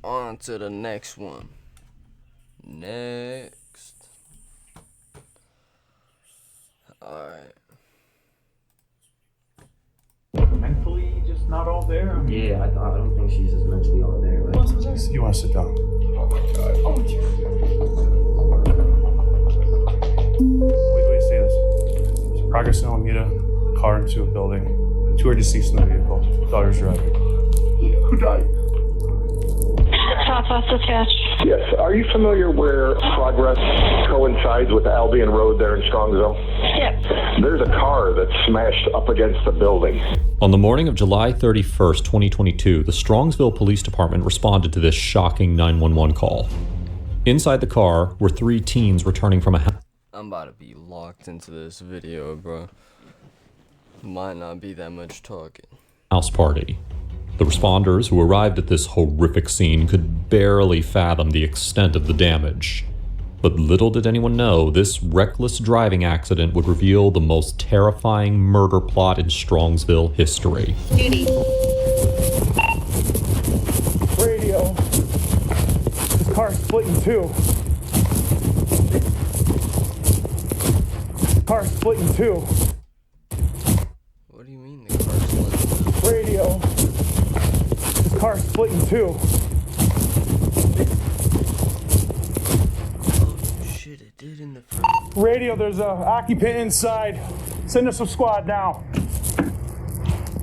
On to the next one. Next. Alright. Mentally just not all there? Yeah, I don't think she's as mentally all there. Like. You want to sit down? Oh my god. Oh my god. Wait till you say this. Progress in Alameda, car into a building. 2 are deceased in the vehicle. Daughter's driving. Who died? Southwest Dispatch. Yes. Are you familiar where Progress coincides with Albion Road there in Strongsville? Yep. There's a car that's smashed up against the building. On the morning of July 31st, 2022, the Strongsville Police Department responded to this shocking 911 call. Inside the car were 3 teens returning from a house. I'm about to be locked into this video, bro. Might not be that much talking. House party. The responders who arrived at this horrific scene could barely fathom the extent of the damage. But little did anyone know, this reckless driving accident would reveal the most terrifying murder plot in Strongsville history. Duty. Radio. This car's split in 2. Car's split in 2. What do you mean the car's split? Radio. This car's split in 2. Shit, it did in the front. Radio, there's a occupant inside. Send us some squad now.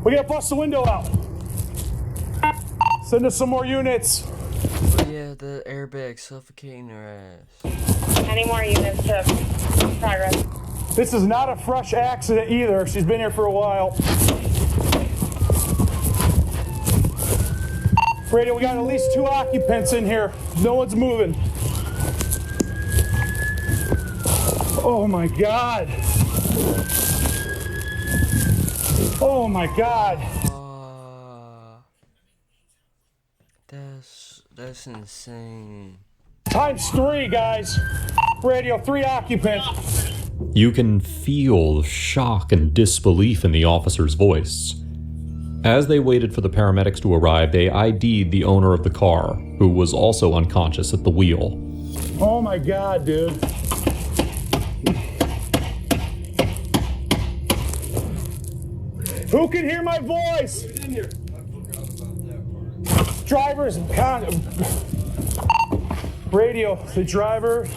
We gotta bust the window out. Send us some more units. But yeah, the airbag suffocating her ass. Any more units to Progress? This is not a fresh accident either. She's been here for a while. Radio, we got at least 2 occupants in here. No one's moving. Oh my God. Oh my God. That's insane. Times 3, guys. Radio, 3 occupants. You can feel shock and disbelief in the officer's voice. As they waited for the paramedics to arrive, they ID'd the owner of the car, who was also unconscious at the wheel. Oh my God, dude. Who can hear my voice? Driver's radio. The driver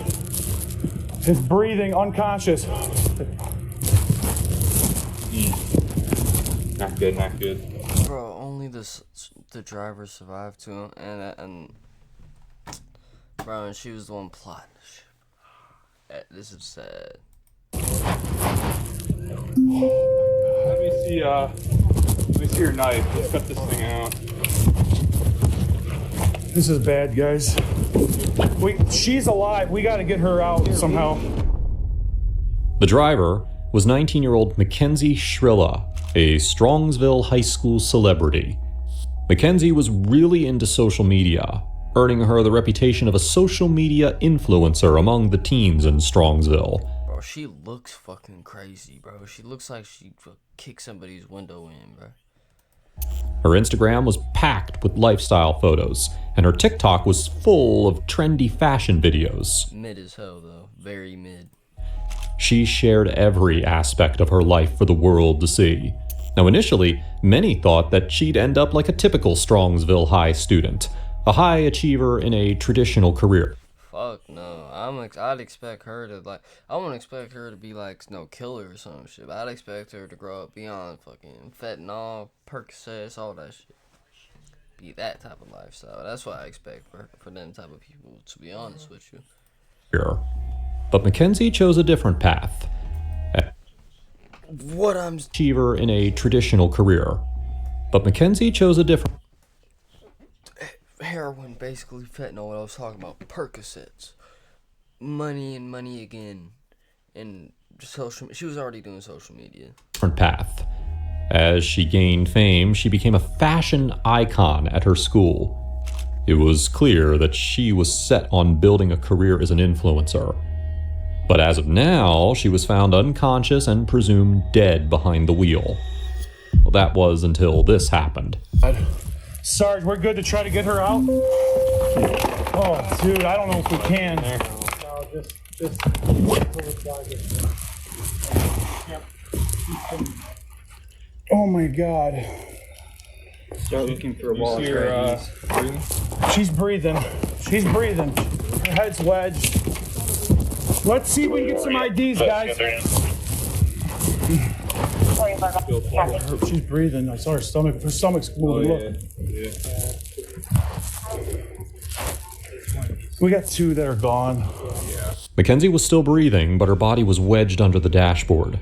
is breathing, unconscious. Not good, not good. Bro, only the driver survived too, and bro, and she was the one plotting this shit. This is sad. Let me see your knife. Let's cut this thing out. This is bad, guys. She's alive. We gotta get her out somehow. The driver was 19-year-old Mackenzie Shrilla, a Strongsville high school celebrity. Mackenzie was really into social media, earning her the reputation of a social media influencer among the teens in Strongsville. Bro, she looks fucking crazy, bro. She looks like she kicked somebody's window in, bro. Her Instagram was packed with lifestyle photos, and her TikTok was full of trendy fashion videos. Mid as hell, though. Very mid. She shared every aspect of her life for the world to see. Now, initially, many thought that she'd end up like a typical Strongsville High student, a high achiever in a traditional career. Fuck no. I'd expect her to I wouldn't expect her to be like no killer or some shit. But I'd expect her to grow up beyond fucking fentanyl, Percocets, all that shit. Be that type of lifestyle. That's what I expect for them type of people, to be honest with you. But Mackenzie chose a different path. What I'm Achiever in a traditional career. But Mackenzie chose a different heroin, basically fentanyl, what I was talking about. Percocets. Money and money again. And she was already doing social media. path. As she gained fame, she became a fashion icon at her school. It was clear that she was set on building a career as an influencer. But as of now, she was found unconscious and presumed dead behind the wheel. Well, that was until this happened. Sarge, we're good to try to get her out? Oh, dude, I don't know if we can. No, just until the dog gets there. Yep. Oh my God. Start looking for a wall. She's breathing. She's breathing. Her head's wedged. Let's see if we can get some IDs, guys. She's breathing. I saw her stomach. Her stomach's moving. Look. We got 2 that are gone. Mackenzie was still breathing, but her body was wedged under the dashboard.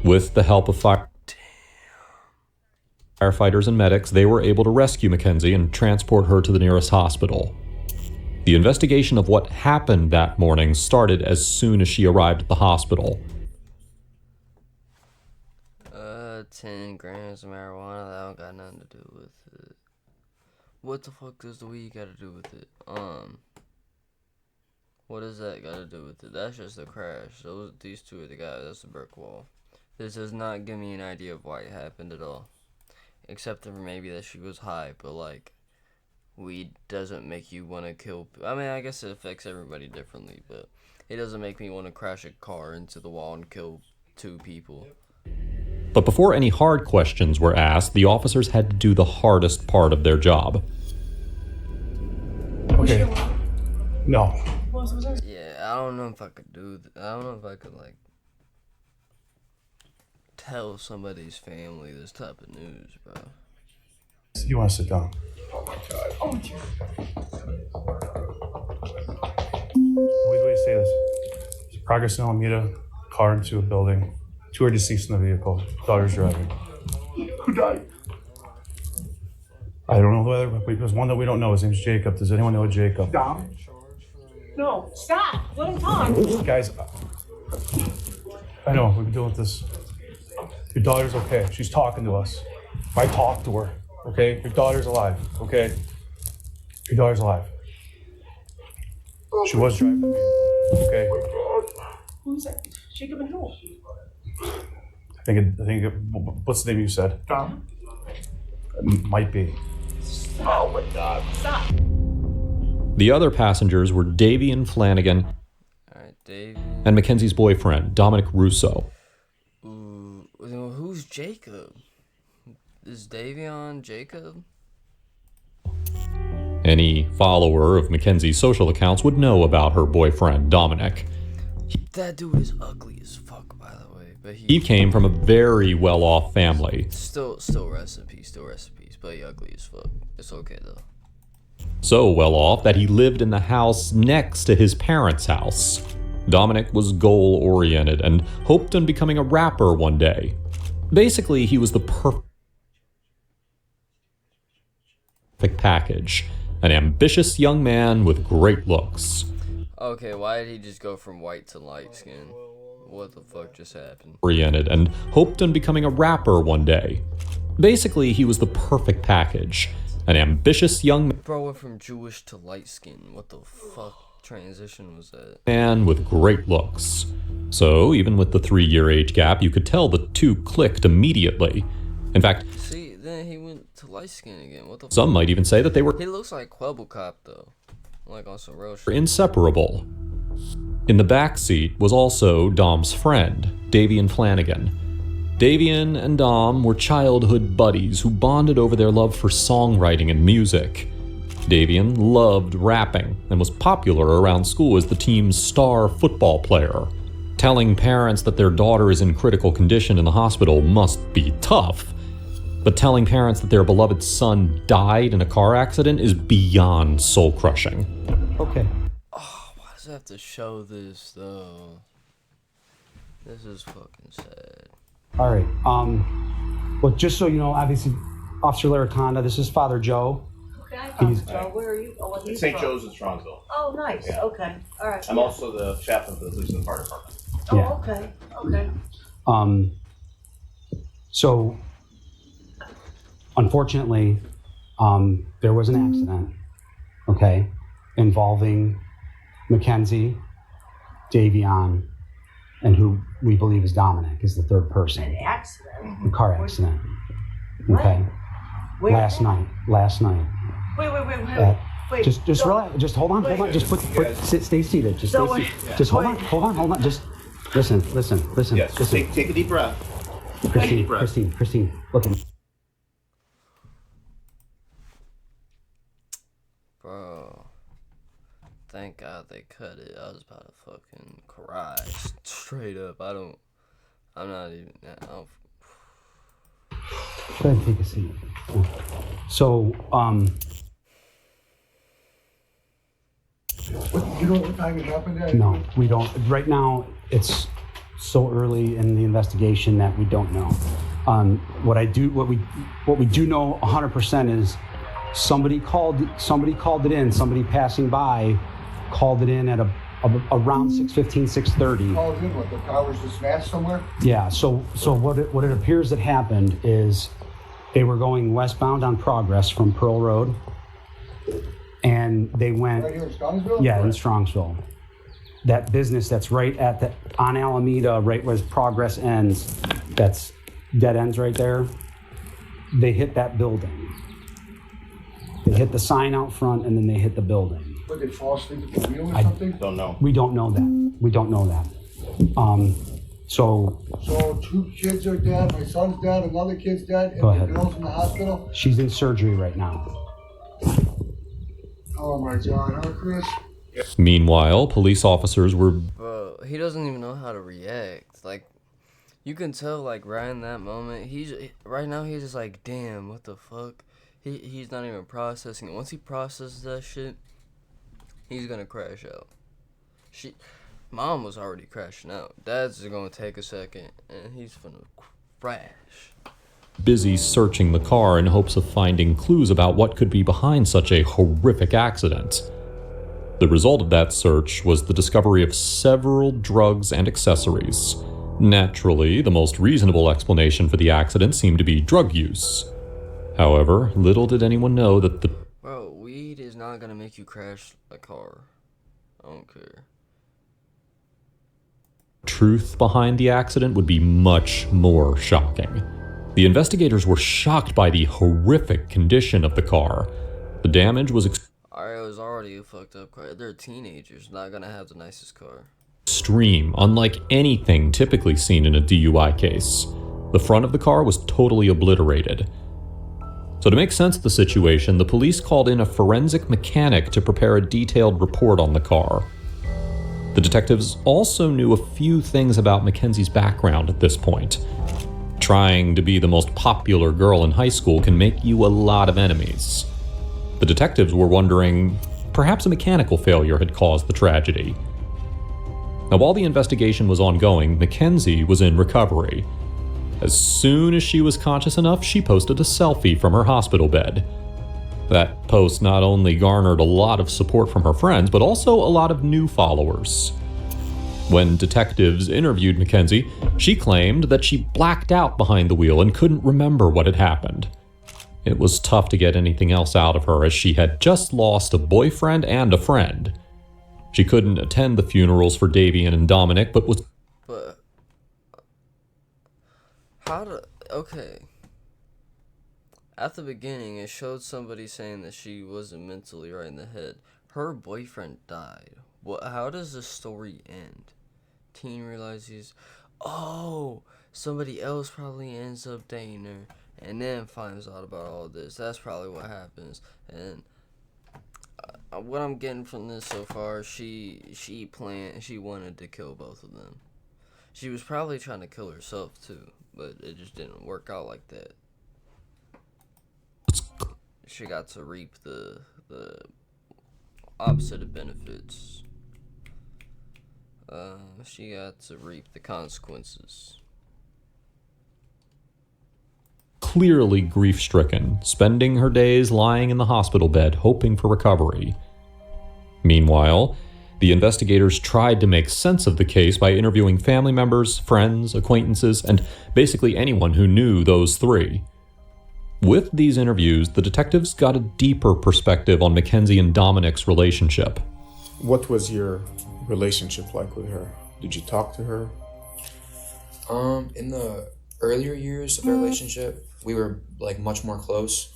With the help of firefighters and medics, they were able to rescue Mackenzie and transport her to the nearest hospital. The investigation of what happened that morning started as soon as she arrived at the hospital. 10 grams of marijuana, that don't got nothing to do with it. What the fuck does the weed got to do with it? What does that got to do with it? That's just a crash. These 2 are the guys. That's the brick wall. This does not give me an idea of why it happened at all. Except for maybe that she was high, but like, weed doesn't make you want to kill. I mean, I guess it affects everybody differently, but it doesn't make me want to crash a car into the wall and kill 2 people. But before any hard questions were asked, the officers had to do the hardest part of their job. Okay. No. Yeah, I don't know if I could do I don't know if I could, like, tell somebody's family this type of news, bro. You want to sit down? Oh, dear. Wait till you say this. There's progress in Alameda, car into a building. 2 are deceased in the vehicle. Daughter's driving. Who died? I don't know whether, but there's one that we don't know. His name's Jacob. Does anyone know Jacob? Dom? No, stop. Let him talk. Guys, I know, we've been dealing with this. Your daughter's okay. She's talking to us. I talked to her, okay? Your daughter's alive, okay? Your daughter's alive. She was driving the vehicle, okay? Who's that? Jacob and who? I think what's the name you said? Dom? It might be. Oh my God. Stop. The other passengers were Davian Flanagan Alright, Dave. and Mackenzie's boyfriend, Dominic Russo. Ooh, who's Jacob? Is Davion Jacob? Any follower of Mackenzie's social accounts would know about her boyfriend, Dominic. That dude is ugly as fuck, by the way. But He came from a very well-off family. still recipes, but he ugly as fuck. It's okay though. So well off that he lived in the house next to his parents' house. Dominic was goal-oriented and hoped on becoming a rapper one day. Basically, he was the perfect package. An ambitious young man with great looks. Okay, why did he just go from white to light skin? What the fuck just happened? Oriented and hoped on becoming a rapper one day. Basically, he was the perfect package. An ambitious young Bro went from Jewish to light skin. What the fuck transition was that? man with great looks. So, even with the 3-year age gap, you could tell the 2 clicked immediately. In fact, See, then he went to light skin again. What the fuck? some might even say that they were He looks like Quebblecop though. Like on some real shit. inseparable. In the back seat was also Dom's friend, Davian Flanagan. Davian and Dom were childhood buddies who bonded over their love for songwriting and music. Davian loved rapping and was popular around school as the team's star football player. Telling parents that their daughter is in critical condition in the hospital must be tough, but telling parents that their beloved son died in a car accident is beyond soul-crushing. Okay. Why does it have to show this though? This is fucking sad. All right. Well, just so you know, obviously, Officer Laraconda, this is Father Joe. Okay, He's- Joe, where are you? Oh, what he's St. from. Joe's in Strongsville. Oh, nice. Yeah. Okay. All right. I'm yeah. also the chaplain for the police and fire department. Oh, Yeah. okay. Okay. So, unfortunately, there was an accident, okay, involving Mackenzie, Davion, and who we believe is Dominic, is the third person. An accident. A car accident. What? Okay. Where? Last night. Wait. At Wait, Just relax. Just hold on. Just stay seated. Just stay seated. Just hold on. Just listen. Yes, just take a deep breath. Christine, look at me. Bro, thank God they cut it. I was about to fucking cry straight up. I'm not even. Go ahead and take a seat. So, You know what time it happened? no, we don't. Right now, it's so early in the investigation that we don't know. What we do know 100% is somebody called it in. Somebody passing by called it in at around 6:15, 6:30. Called in, what, the car was just smashed somewhere? Yeah. So what it appears that happened is they were going westbound on Progress from Pearl Road, and they went Right here in Strongsville? in Strongsville. That business that's right on Alameda, right where Progress ends, that's dead ends right there. They hit that building. They hit the sign out front, and then they hit the building. Would they fall asleep at the wheel or something? Don't know. We don't know that. So two kids are dead, my son's dead, another kid's dead, and Go the ahead. girl's in the hospital? she's in surgery right now. Oh my God, huh, Chris? Meanwhile, police officers were Bro, he doesn't even know how to react. Like, you can tell, like, right in that moment, right now he's just like, damn, what the fuck? He's not even processing it. Once he processes that shit, he's gonna crash out. Mom was already crashing out. Dad's gonna take a second, and he's gonna crash. busy searching the car in hopes of finding clues about what could be behind such a horrific accident. The result of that search was the discovery of several drugs and accessories. Naturally, the most reasonable explanation for the accident seemed to be drug use. However, little did anyone know that the Bro, weed is not gonna make you crash a car. I don't care. truth behind the accident would be much more shocking. The investigators were shocked by the horrific condition of the car. The damage was Alright, it was already a fucked up car. They're teenagers, not gonna have the nicest car. extreme, unlike anything typically seen in a DUI case. The front of the car was totally obliterated. So to make sense of the situation, the police called in a forensic mechanic to prepare a detailed report on the car. The detectives also knew a few things about Mackenzie's background at this point. Trying to be the most popular girl in high school can make you a lot of enemies. The detectives were wondering, perhaps a mechanical failure had caused the tragedy. Now, while the investigation was ongoing, Mackenzie was in recovery. As soon as she was conscious enough, she posted a selfie from her hospital bed. That post not only garnered a lot of support from her friends, but also a lot of new followers. When detectives interviewed Mackenzie, she claimed that she blacked out behind the wheel and couldn't remember what had happened. It was tough to get anything else out of her, as she had just lost a boyfriend and a friend. She couldn't attend the funerals for Davian and Dominic, but was... But okay. At the beginning, it showed somebody saying that she wasn't mentally right in the head. Her boyfriend died. How does the story end? Teen realizes, oh, somebody else probably ends up dating her, and then finds out about all this. That's probably what happens. And what I'm getting from this so far, she wanted to kill both of them. She was probably trying to kill herself too, but it just didn't work out like that. She got to reap the opposite of benefits. She got to reap the consequences. clearly grief-stricken, spending her days lying in the hospital bed hoping for recovery. Meanwhile, the investigators tried to make sense of the case by interviewing family members, friends, acquaintances, and basically anyone who knew those three. With these interviews, the detectives got a deeper perspective on Mackenzie and Dominic's relationship. What was your relationship like with her? Did you talk to her? In the earlier years of our relationship, we were like much more close.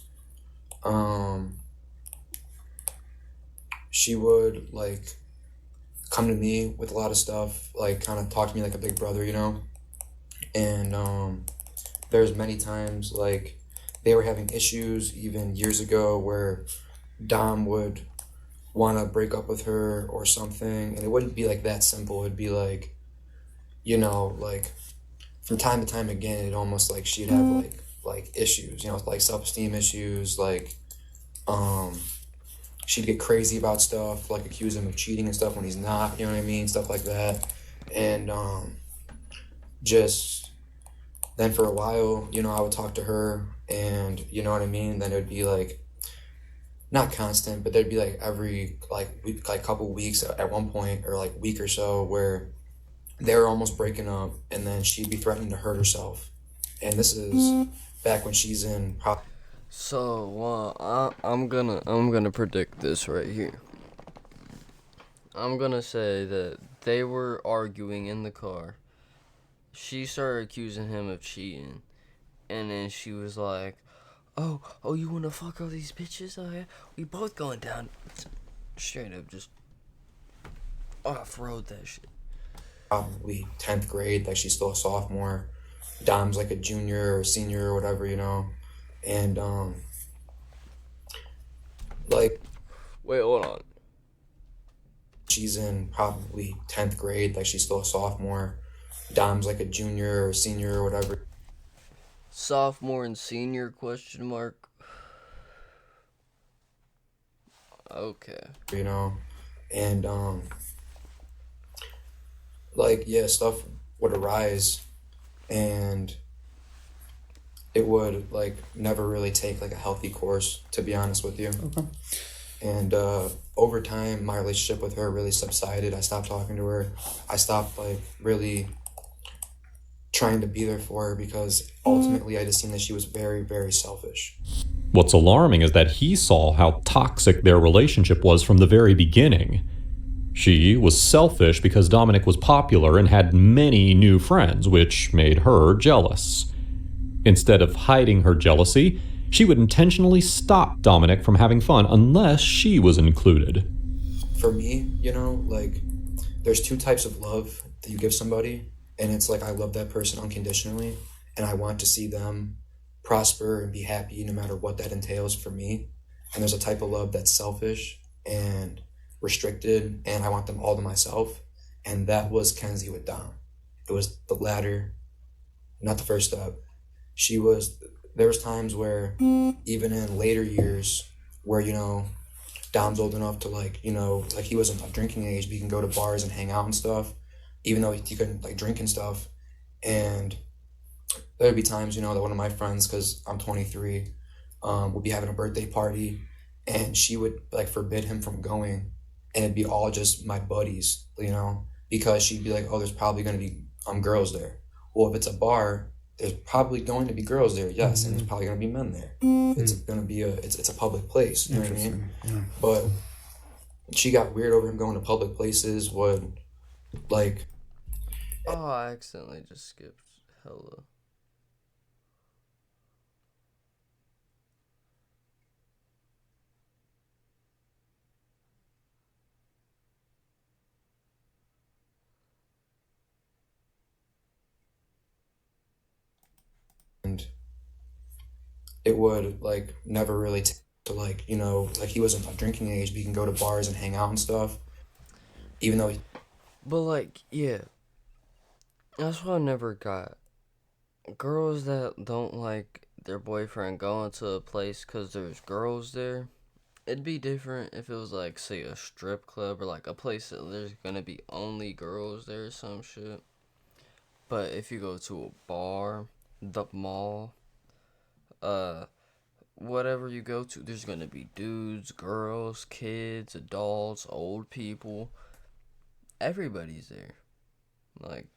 she would like come to me with a lot of stuff, like kind of talk to me like a big brother, you know. And there's many times like they were having issues even years ago where Dom would want to break up with her or something, and it wouldn't be like that simple. It'd be like, you know, like from time to time again, it almost like she'd have like issues, you know, like self-esteem issues, like she'd get crazy about stuff, like accuse him of cheating and stuff when he's not, you know what I mean, stuff like that. And just then for a while, you know, I would talk to her, and you know what I mean, then it would be like not constant, but there'd be like every like week, like couple weeks at one point, or like week or so, where they were almost breaking up, and then she'd be threatening to hurt herself. And this is back when she's in. So I'm gonna predict this right here. I'm gonna say that they were arguing in the car. She started accusing him of cheating, and then she was like, "Oh, you wanna fuck all these bitches? Oh yeah, we both going down." Straight up, just off-road that shit. Probably 10th grade, like she's still a sophomore. Dom's like a junior or senior or whatever, you know. And like, wait, hold on. She's in probably 10th grade, like she's still a sophomore. Dom's like a junior or senior or whatever. Sophomore and senior question mark. Okay. You know, and like yeah, stuff would arise, and it would like never really take like a healthy course, to be honest with you. Okay. And over time, my relationship with her really subsided. I stopped talking to her. I stopped like really trying to be there for her, because ultimately I just seen that she was very, very selfish. What's alarming is that he saw how toxic their relationship was from the very beginning. She was selfish because Dominic was popular and had many new friends, which made her jealous. Instead of hiding her jealousy, she would intentionally stop Dominic from having fun unless she was included. For me, you know, like, there's two types of love that you give somebody, and it's like I love that person unconditionally, and I want to see them prosper and be happy no matter what that entails for me. And there's a type of love that's selfish and restricted, and I want them all to myself. And that was Kenzie with Dom. It was the latter, not the first step. There was times where, even in later years, where, you know, Dom's old enough to like, you know, like he wasn't of drinking age, but he can go to bars and hang out and stuff, even though he couldn't like drink and stuff. And there would be times, you know, that one of my friends, because I'm 23, would be having a birthday party, and she would like forbid him from going, and it'd be all just my buddies, you know, because she'd be like, oh, there's probably going to be girls there. Well, if it's a bar, there's probably going to be girls there, yes, and there's probably going to be men there. It's going to be it's a public place, you know what I mean? Yeah. But she got weird over him going to public places, would like... Oh, I accidentally just skipped hella. And it would like never really to like, you know, like he wasn't of drinking age, but he can go to bars and hang out and stuff, even though But like, yeah, that's what I never got. Girls that don't like their boyfriend going to a place because there's girls there. It'd be different if it was like, say, a strip club or like a place that there's gonna be only girls there or some shit. But if you go to a bar, the mall, whatever you go to, there's gonna be dudes, girls, kids, adults, old people. Everybody's there. Like,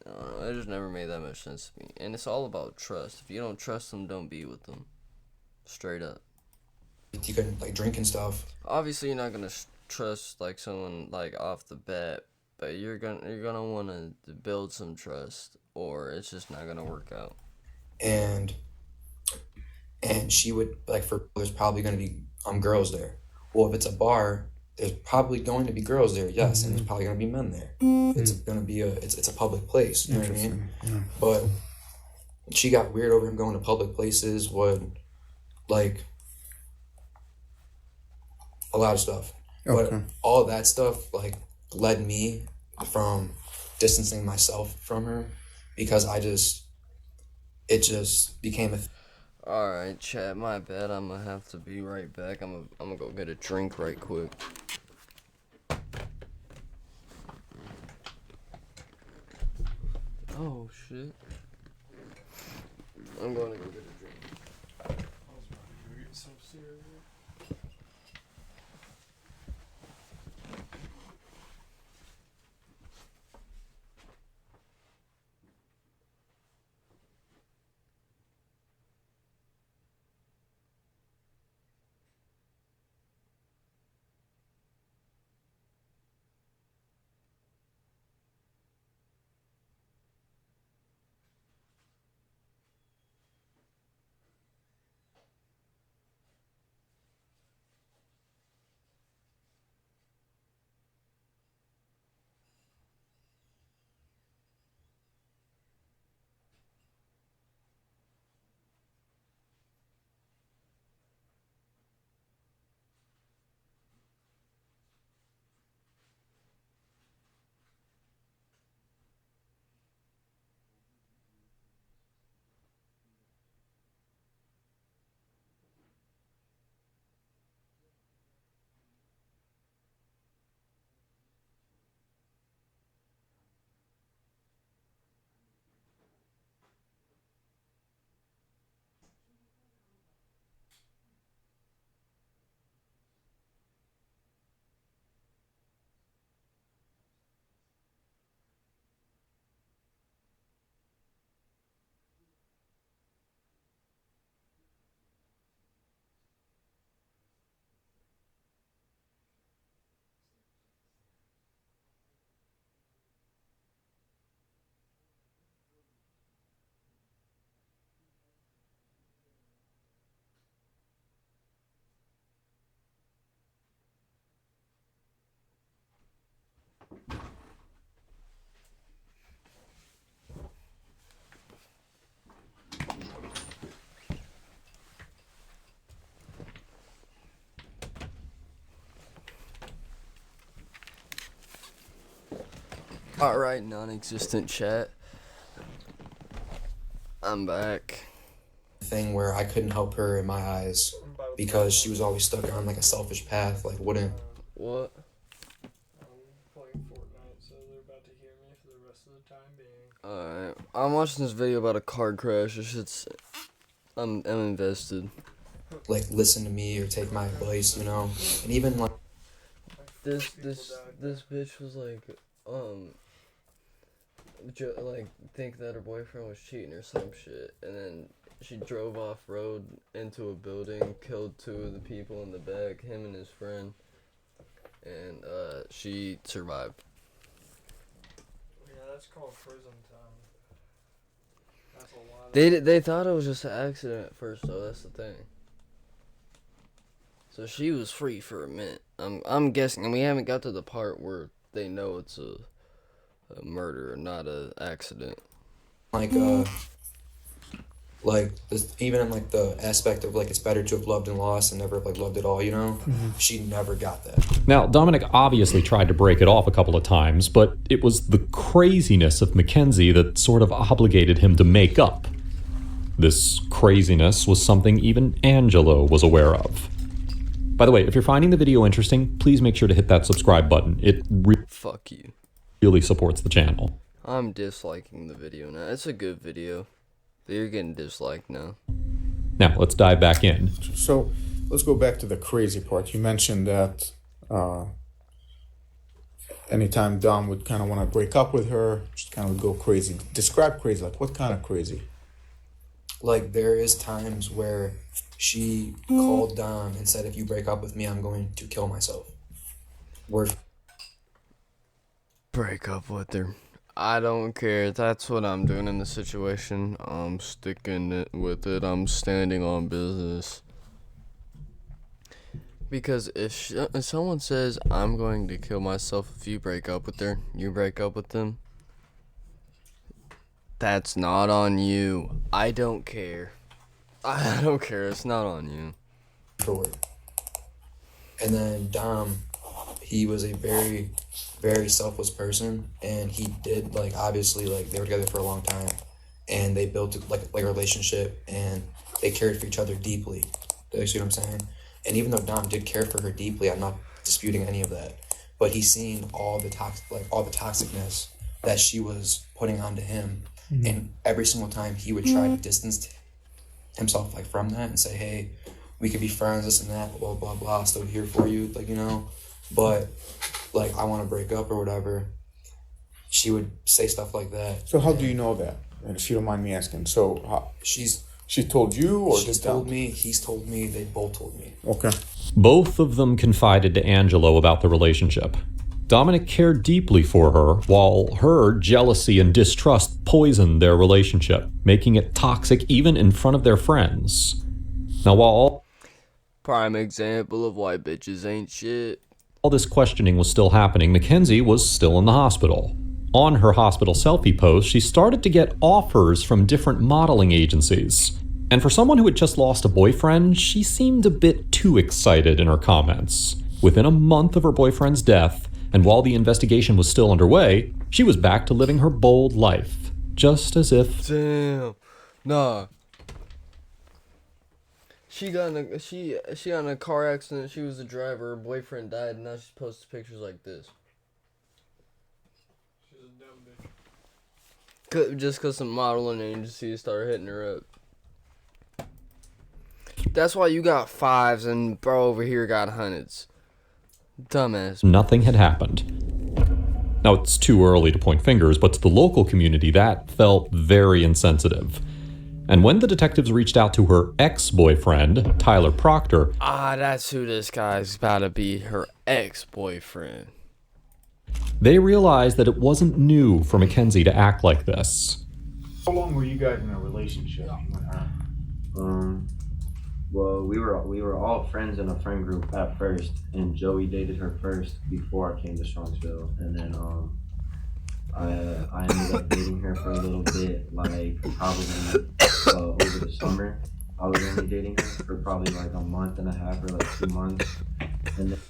I don't know, it just never made that much sense to me. And it's all about trust. If you don't trust them, don't be with them. Straight up. you can like drink and stuff. Obviously, you're not gonna trust like someone like off the bat, but you're gonna want to build some trust, or it's just not gonna work out. And she would like, for there's probably going to be girls there. well, if it's a bar, there's probably going to be girls there, yes, and there's probably going to be men there. It's going to be it's a public place, you know what I mean? Yeah. But she got weird over him going to public places, like a lot of stuff. Okay. But all that stuff like led me from distancing myself from her because it just became a Alright, chat, my bad. I'm gonna have to be right back. I'm gonna go get a drink right quick. Oh, shit. I'm going to go get a drink. Alright, non-existent chat. I'm back. thing where I couldn't help her in my eyes because she was always stuck on like a selfish path, like wouldn't. What? Playing Fortnite, so they're about to hear me for the rest of the time being. Alright, I'm watching this video about a car crash. This shit's... I'm invested. Like listen to me or take my advice, you know, and even like This bitch was like, like think that her boyfriend was cheating or some shit, and then she drove off road into a building, killed 2 of the people in the back, him and his friend, and she survived. Yeah, that's called prison time. That's a lot. They thought it was just an accident at first, though. That's the thing. So she was free for a minute. I'm guessing, and we haven't got to the part where they know it's a murder, not an accident. like this, even in like the aspect of like it's better to have loved and lost and never like loved at all, you know. She never got that. Now, Dominic obviously tried to break it off a couple of times, but it was the craziness of Mackenzie that sort of obligated him to make up. This craziness was something even Angelo was aware of. By the way, if you're finding the video interesting, please make sure to hit that subscribe button. It Fuck you. really supports the channel. I'm disliking the video now. It's a good video. You're getting disliked now. Now, let's dive back in. So let's go back to the crazy part. You mentioned that anytime Dom would kind of want to break up with her, she kind of would go crazy. Describe crazy. Like what kind of crazy? Like there is times where she called Dom and said, if you break up with me, I'm going to kill myself. Break up with her. I don't care. That's what I'm doing in the situation. I'm sticking with it. I'm standing on business. Because if someone says, I'm going to kill myself if you break up with her, you break up with them, that's not on you. I don't care. I don't care. It's not on you. For it. And then Dom, he was a very, very selfless person, and he did, like, obviously, like, they were together for a long time, and they built like a relationship, and they cared for each other deeply. Do you see what I'm saying? And even though Dom did care for her deeply, I'm not disputing any of that, but he's seen all the toxicness that she was putting onto him, and every single time he would try to distance himself, like, from that and say, hey, we could be friends, this and that, blah, blah, blah, still here for you, like, you know, but, like, I want to break up or whatever. She would say stuff like that. So how do you know that? And if you don't mind me asking, so she told you, or she's told me, he's told me, they both told me. Okay. Both of them confided to Angelo about the relationship. Dominic cared deeply for her, while her jealousy and distrust poisoned their relationship, making it toxic even in front of their friends. Now, while prime example of why bitches ain't shit. All this questioning was still happening, Mackenzie was still in the hospital. On her hospital selfie post, she started to get offers from different modeling agencies. And for someone who had just lost a boyfriend, she seemed a bit too excited in her comments. Within a month of her boyfriend's death, and while the investigation was still underway, she was back to living her bold life. Just as if... Damn. Nah. She got in a car accident. She was the driver. Her boyfriend died, and now she's posting pictures like this. She's a dumb bitch. Just because some modeling agencies started hitting her up. That's why you got 5s and bro over here got 100s. Dumbass. Nothing had happened. Now, it's too early to point fingers, but to the local community, that felt very insensitive. And when the detectives reached out to her ex-boyfriend, Tyler Proctor... that's who this guy's about to be, her ex-boyfriend. They realized that it wasn't new for Mackenzie to act like this. How long were you guys in a relationship? Well, we were all friends in a friend group at first, and Joey dated her first before I came to Strongsville, and then I ended up dating her for a little bit, like probably over the summer. I was only dating her for probably like a month and a half or like 2 months, and then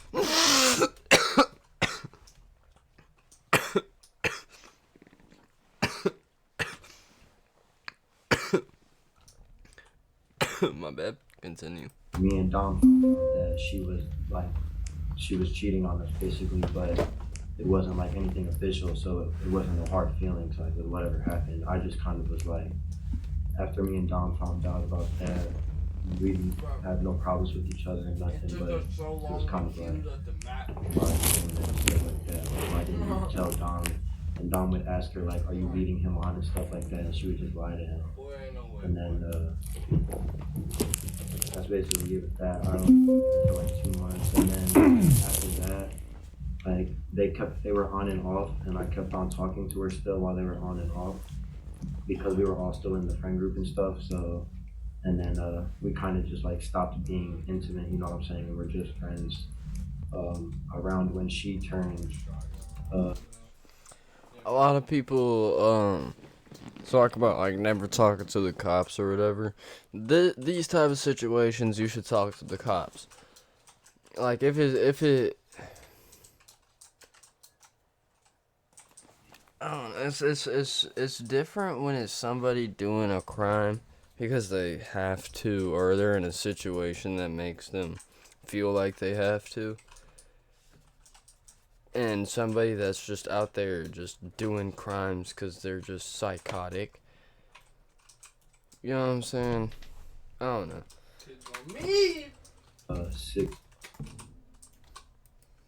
My bad. Continue. me and Dom that she was cheating on us basically, but it wasn't like anything official, so it wasn't no hard feelings, like whatever happened. I just kind of was like, after me and Dom found out about that, we didn't have no problems with each other and nothing, but it was kind of like hard feelings and stuff like that. Like, I didn't even tell Dom, and Dom would ask her like, are you leading him on and stuff like that, and she would just lie to him. And then that's basically it with that. I don't know, for like 2 months, and then after that, like they were on and off, and I kept on talking to her still while they were on and off, because we were all still in the friend group and stuff. So, and then we kind of just like stopped being intimate, you know what I'm saying? We were just friends. Around when she turned. A lot of people talk about like never talking to the cops or whatever. These type of situations, you should talk to the cops. Like if it I don't know, it's different when it's somebody doing a crime because they have to, or they're in a situation that makes them feel like they have to. And somebody that's just out there just doing crimes because they're just psychotic. You know what I'm saying? I don't know. Me!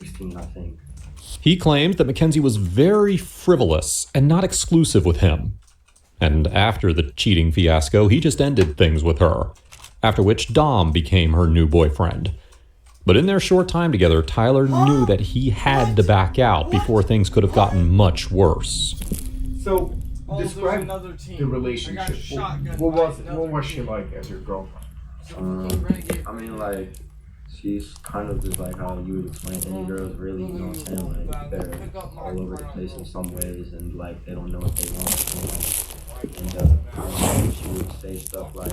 16, I think. He claimed that Mackenzie was very frivolous and not exclusive with him. And after the cheating fiasco, he just ended things with her, after which Dom became her new boyfriend. But in their short time together, Tyler knew that he had to back out before things could have gotten much worse. So, describe the relationship. What was she like as your girlfriend? I mean, like, She's kind of just like how you would explain any girls, really, you know what I'm saying? Like, they're all over the place in some ways, and like, they don't know what they want. And she would say stuff like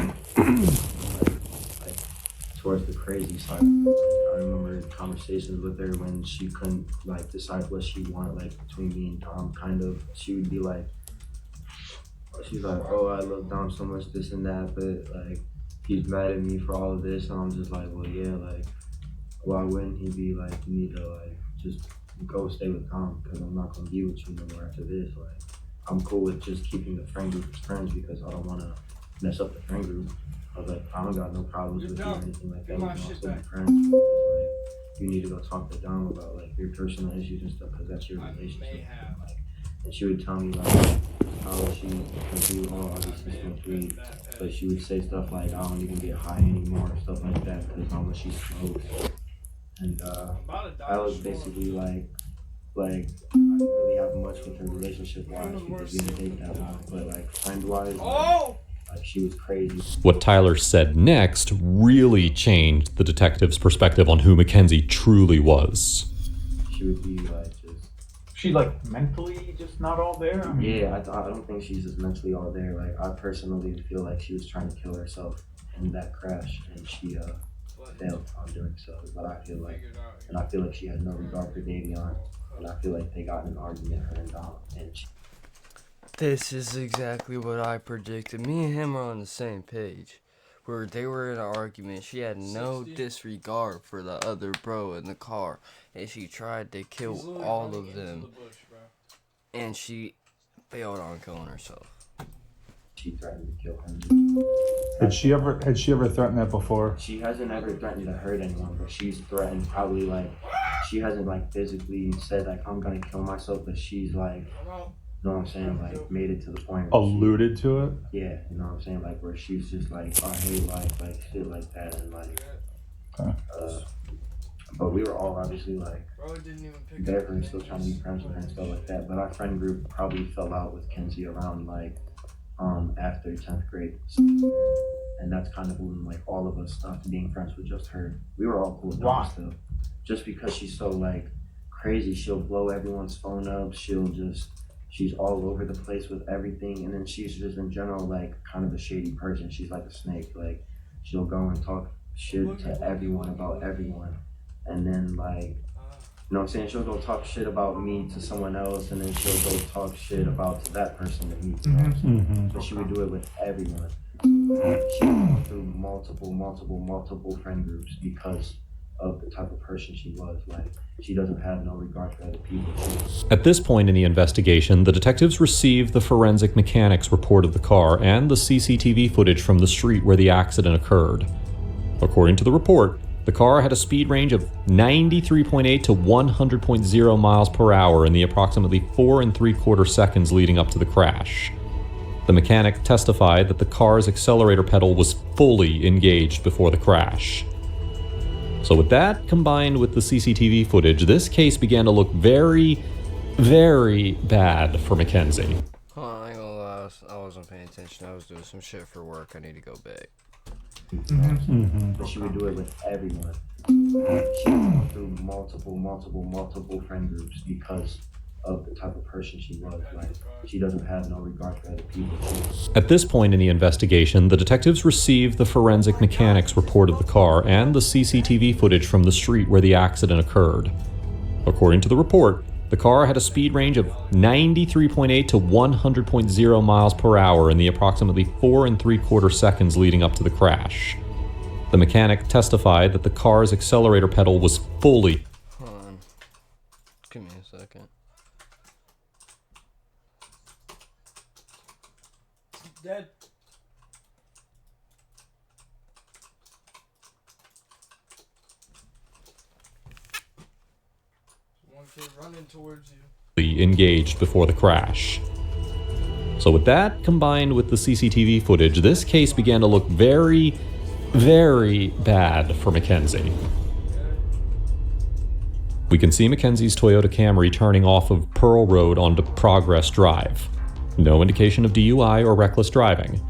towards the crazy side. I remember conversations with her when she couldn't like decide what she wanted, like between me and Dom. Kind of, she would be like, she's like, oh, I love Dom so much, this and that, but like, he's mad at me for all of this, and I'm just like, well, yeah, like, why wouldn't he be like, you need to like just go stay with Dom, because I'm not gonna be with you no more after this. Like, I'm cool with just keeping the friend group as friends because I don't want to mess up the friend group. I was like, I don't got no problems with you or anything like that. We can all still be friends. Just, like, you need to go talk to Dom about like your personal issues and stuff, because that's your relationship. Like, and she would tell me like how she could do all obviously smoke weed, but she would say stuff like, I don't even get high anymore, stuff like that, because how much she smokes. And I was basically like I didn't really have much with her relationship wise because we didn't date that long, but like friend wise, like she was crazy. What Tyler said next really changed the detective's perspective on who Mackenzie truly was. She would be like just. She like mentally just not all there? I mean, yeah, I don't think she's just mentally all there. Like, I personally feel like she was trying to kill herself in that crash, and she failed on doing so. But I feel like she had no regard for Davion, and I feel like they got in an argument, her and Dom, and This is exactly what I predicted. Me and him are on the same page. Where they were in an argument. She had no disregard for the other bro in the car, and she tried to kill all of them. And she failed on killing herself. She threatened to kill him. Had she ever threatened that before? She hasn't ever threatened to hurt anyone, but she's threatened probably like, she hasn't like physically said like, I'm gonna kill myself, but she's like, you know what I'm saying, like made it to the point where Alluded to it? Yeah, you know what I'm saying, like where she's just like, I hate life, like shit like that, and like but we were all obviously like there and still trying to be friends with her and stuff like that. But our friend group probably fell out with Kenzie around like after 10th grade, and that's kind of when like all of us stopped being friends with just her. We were all cool with her still, just because she's so like crazy. She'll blow everyone's phone up. She's all over the place with everything, and then she's just in general like kind of a shady person. She's like a snake. Like, she'll go and talk shit to everyone about everyone, and then like, you know what I'm saying, she'll go talk shit about me to someone else, and then she'll go talk shit about that person to me. You know what I'm saying? But she would do it with everyone. She went through multiple friend groups because of the type of person she was. Like, she doesn't have no regard for other people. At this point in the investigation, the detectives received the forensic mechanics report of the car and the CCTV footage from the street where the accident occurred. According to the report, the car had a speed range of 93.8 to 100.0 miles per hour in the approximately 4 3/4 seconds leading up to the crash. The mechanic testified that the car's accelerator pedal was fully engaged before the crash. So with that, combined with the CCTV footage, this case began to look very, very bad for Mackenzie. I ain't gonna lie, I wasn't paying attention. I was doing some shit for work. I need to go back. But she would do it with everyone. She went through multiple friend groups because of the type of person she was. Like, she doesn't have no regard for other people. At this point in the investigation, the detectives received the forensic mechanics report of the car and the CCTV footage from the street where the accident occurred. According to the report, the car had a speed range of 93.8 to 100.0 miles per hour in the approximately 4 3/4 seconds leading up to the crash. The mechanic testified that the car's accelerator pedal was fully... Hold on. Give me a second. Dead. One kid running towards you. engaged before the crash. So with that, combined with the CCTV footage, this case began to look very, very bad for Mackenzie. We can see Mackenzie's Toyota Camry turning off of Pearl Road onto Progress Drive. No indication of DUI or reckless driving.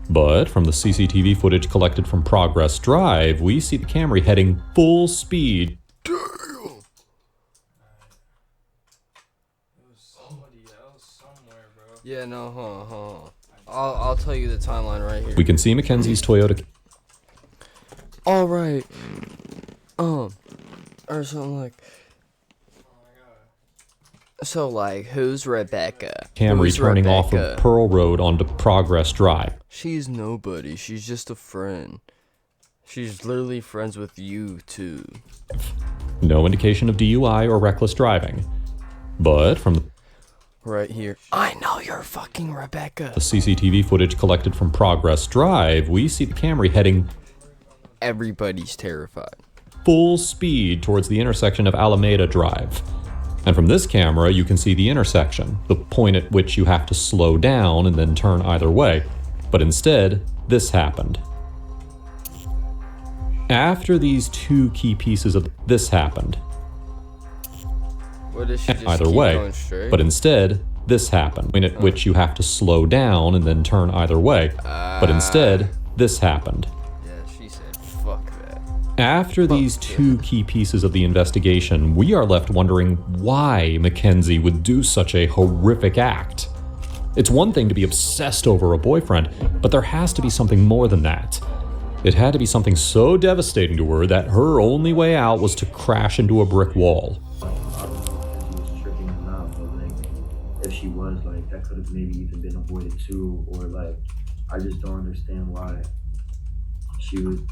But from the CCTV footage collected from Progress Drive, we see the Camry heading full speed. Yeah, no, hold on. I'll tell you the timeline right here. We can see Mackenzie's Toyota. All right. Or something like. So like, who's Rebecca? Camry Who's turning Rebecca? off of Pearl Road onto Progress Drive. She's nobody. She's just a friend. She's literally friends with you too. No indication of DUI or reckless driving. But from the Right here. I know you're fucking Rebecca. the CCTV footage collected from Progress Drive, we see the Camry heading Everybody's terrified. full speed towards the intersection of Alameda Drive. And from this camera, you can see the intersection, the point at which you have to slow down and then turn either way. But instead, this happened. After these two key pieces of this happened. What, does she just Either keep way, going straight? but instead, this happened, point at which you have to slow down and then turn either way. But instead, this happened. Yeah, she said, fuck that. After these two key pieces of the investigation, we are left wondering why Mackenzie would do such a horrific act. It's one thing to be obsessed over a boyfriend, but there has to be something more than that. It had to be something so devastating to her that her only way out was to crash into a brick wall. If she was, like, that could have maybe even been avoided too, or like, I just don't understand why she would,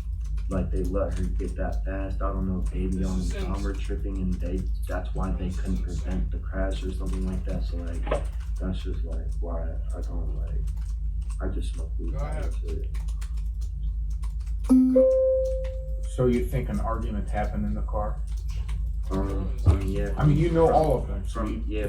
like, they let her get that fast. I don't know if Davion and Tom were tripping and that's why they couldn't prevent the crash or something like that. So like, that's just like why I don't like, I just smoke weed. So you think an argument happened in the car? Yeah. I mean, you know all of them.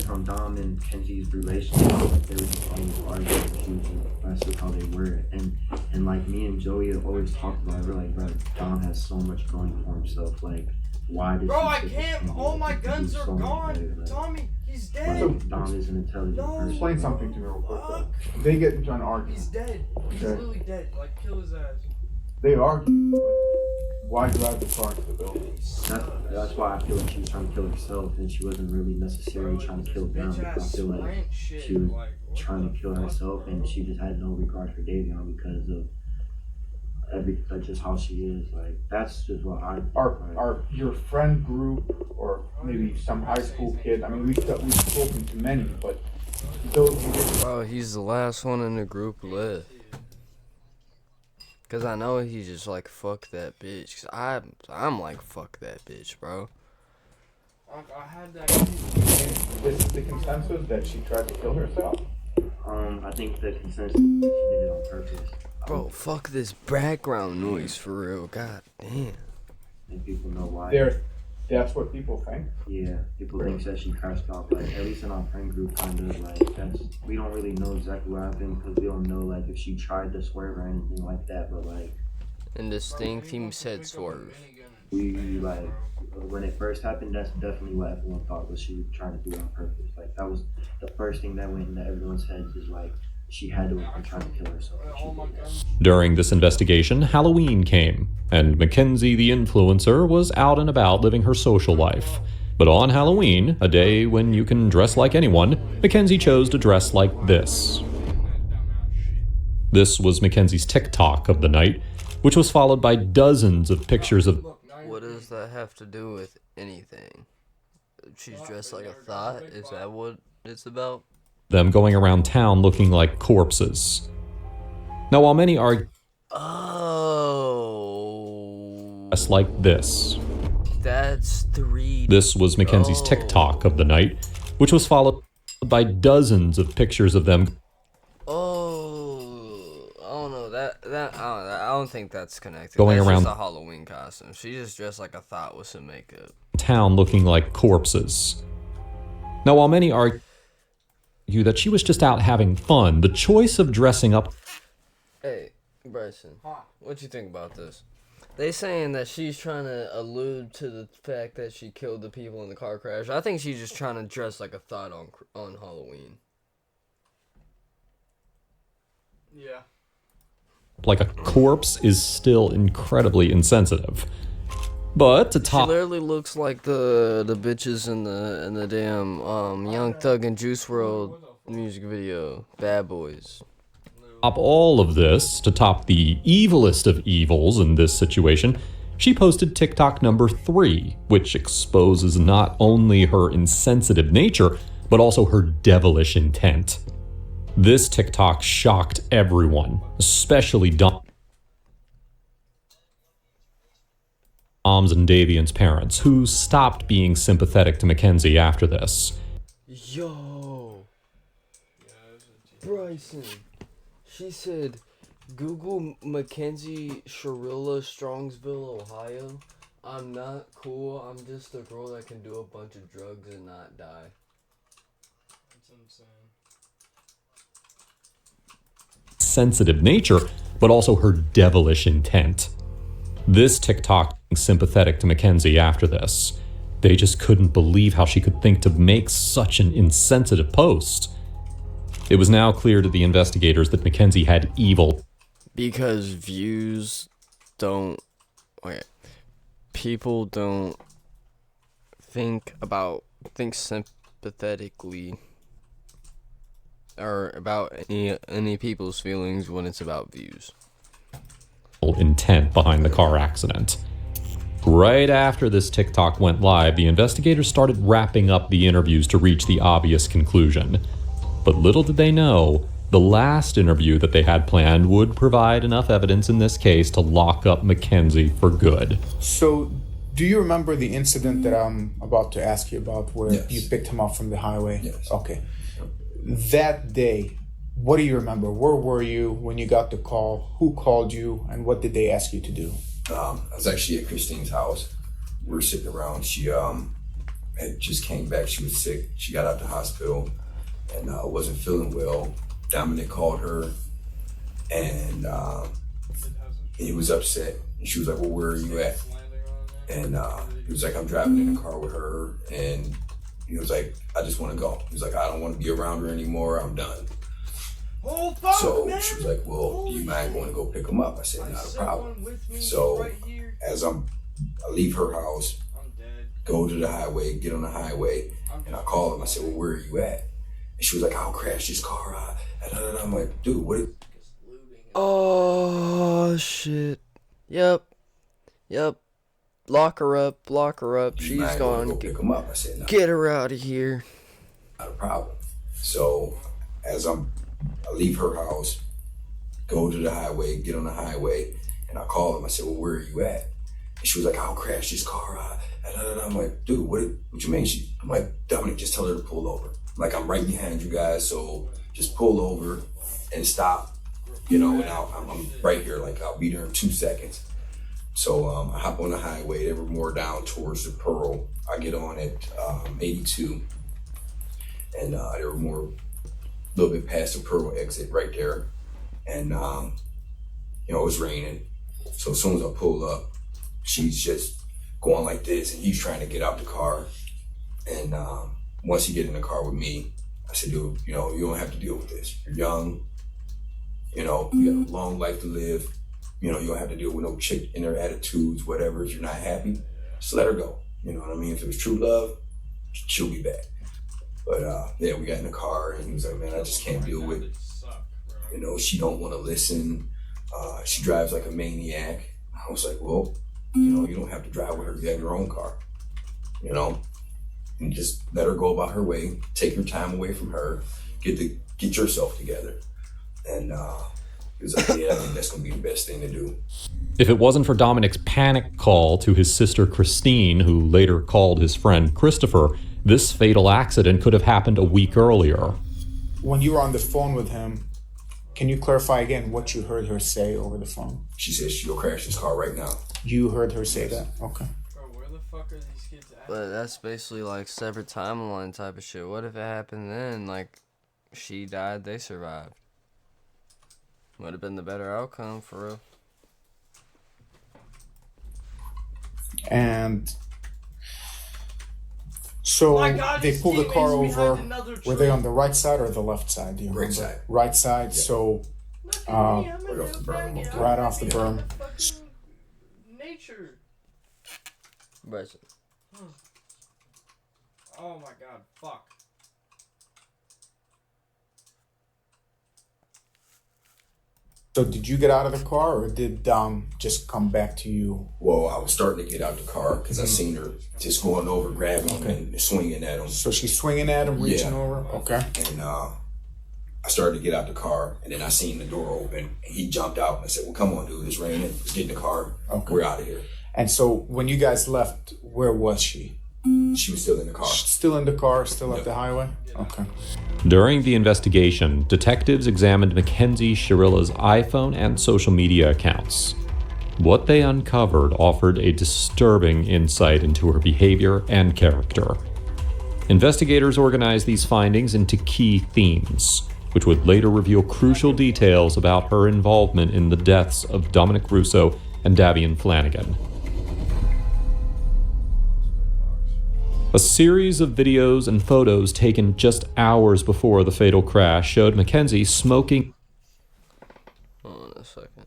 From Dom and Kenzie's relationship, like, they were just always arguing. That's just how they were. And like me and Joey have always talked about it. We're like, bro, Dom has so much going for himself. Like, why did? Bro, I can't. All my guns are gone. Tommy, he's dead. Like, Dom is an intelligent person. Explain something to me real quick. Though. They get into an argument. He's dead. He's literally dead. Like, kill his ass. They argue, but why drive the car into the building? That's why I feel like she was trying to kill herself, and she wasn't really necessarily trying to kill them. I feel like she was trying to kill herself, and she just had no regard for Davion because of that's just how she is. Like, that's just what I. Our your friend group, or maybe some high school kid. I mean, we've spoken to many, but those. Bro, he's the last one in the group left. Cause I know he's just like, fuck that bitch. Cause I'm like, fuck that bitch, bro. I had that. This is the consensus that she tried to kill herself. I think the consensus is that she did it on purpose. Bro, fuck this background noise for real. God damn. And people know why. That's what people think. Yeah, people think that she crashed off. Like, at least in our friend group, kind of like we don't really know exactly what happened because we don't know like if she tried to swerve or anything like that. But like, Indistinct, he said swerve. We like when it first happened. That's definitely what everyone thought was she was trying to do it on purpose. Like, that was the first thing that went into everyone's heads is like she had to have been trying to kill herself. During this investigation, Halloween came, and Mackenzie the influencer was out and about living her social life. But on Halloween, a day when you can dress like anyone, Mackenzie chose to dress like this. This was Mackenzie's TikTok of the night, which was followed by dozens of pictures of... What does that have to do with anything? She's dressed like a thought? Is that what it's about? them going around town looking like corpses. Now, while many argue just like this, that's 3. This was Mackenzie's TikTok of the night, which was followed by dozens of pictures of them. I don't think that's connected. Going that's around just a Halloween costume. She just dressed like a thought with some makeup. Town looking like corpses. Now, while many argue that she was just out having fun, the choice of dressing up. Hey, Bryson, what you think about this? They saying that she's trying to allude to the fact that she killed the people in the car crash. I think she's just trying to dress like a thought on Halloween. Yeah. like a corpse is still incredibly insensitive. But to She top literally looks like the bitches in the damn Young Thug and Juice World music video, Bad Boys. all of this, to top the evilest of evils in this situation, she posted TikTok number 3, which exposes not only her insensitive nature, but also her devilish intent. This TikTok shocked everyone, especially Dom's and Davian's parents, who stopped being sympathetic to Mackenzie after this. Yo, Bryson, she said, Google Mackenzie Sharilla, Strongsville, Ohio. I'm not cool. I'm just a girl that can do a bunch of drugs and not die. That's insane. Sensitive nature, but also her devilish intent. This TikTok sympathetic to Mackenzie after this. They just couldn't believe how she could think to make such an insensitive post. It was now clear to the investigators that Mackenzie had evil. Because views don't... Okay. People don't think sympathetically or about any people's feelings when it's about views. Intent behind the car accident. Right after this TikTok went live, the investigators started wrapping up the interviews to reach the obvious conclusion. But little did they know, the last interview that they had planned would provide enough evidence in this case to lock up Mackenzie for good. So, do you remember the incident that I'm about to ask you about where you picked him up from the highway? Yes. Okay. That day, what do you remember? Where were you when you got the call? Who called you? And what did they ask you to do? I was actually at Christine's house. We were sitting around. She had just came back. She was sick. She got out the hospital and wasn't feeling well. Dominic called her and he was upset. And she was like, well, where are you at? And he was like, I'm driving in the car with her. And he was like, I just want to go. He was like, I don't want to be around her anymore. I'm done. So she was like, well, do you mind going to go pick him up? I said, not a problem. So as I leave her house, go to the highway, get on the highway, and I call him. I said, well, where are you at? And she was like, I'll crash this car out. And I'm like, dude, what? Oh, shit. Yep. Lock her up. She's gone. Go pick him up. I said, no. Get her out of here. Not a problem. So as I leave her house, go to the highway, get on the highway, and I call him. I said, well, where are you at? And she was like, I'll crash this car out. And I'm like, dude, what you mean? I'm like, Dominic, just tell her to pull over. Like, I'm right behind you guys, so just pull over and stop, and I'm right here. Like, I'll be there in 2 seconds. So I hop on the highway. They were more down towards the Pearl. I get on at 82, and they were more a little bit past the Pearl exit right there. And, it was raining. So as soon as I pull up, she's just going like this, and he's trying to get out the car. And once he get in the car with me, I said, dude, you don't have to deal with this. You're young, you got a long life to live. You don't have to deal with no chick in her attitudes, whatever. If you're not happy, just let her go. You know what I mean? If it was true love, she'll be back. But we got in the car, and he was like, man, I just can't deal with it. She don't want to listen. She drives like a maniac. I was like, well, you don't have to drive with her. You have your own car, and just let her go about her way. Take your time away from her. Get yourself together. And he was like, yeah, I think that's going to be the best thing to do. If it wasn't for Dominic's panic call to his sister Christine, who later called his friend Christopher, this fatal accident could have happened a week earlier. When you were on the phone with him, can you clarify again what you heard her say over the phone? She said she'll crash this car right now. You heard her say that? Okay. Bro, where the fuck are these kids at? But that's basically like separate timeline type of shit. What if it happened then? Like, she died, they survived. Would have been the better outcome for real. And so they pulled the car over. Were they on the right side or the left side? Do you remember? Right side. Right side. Yeah. So Right off the berm. right off the berm. Nature. Bryson. Oh my god, fuck. So did you get out of the car, or did just come back to you? Well, I was starting to get out the car because I seen her just going over, grabbing him and swinging at him. So she's swinging at him, reaching over? Okay. And I started to get out the car, and then I seen the door open, and he jumped out, and I said, well, come on, dude, it's raining. Let's get in the car. Okay. We're out of here. And so when you guys left, where was she? She was still in the car. Still in the car, still at the highway? Okay. During the investigation, detectives examined Mackenzie Shirilla's iPhone and social media accounts. What they uncovered offered a disturbing insight into her behavior and character. Investigators organized these findings into key themes, which would later reveal crucial details about her involvement in the deaths of Dominic Russo and Davian Flanagan. A series of videos and photos taken just hours before the fatal crash showed Mackenzie smoking. Hold on a second.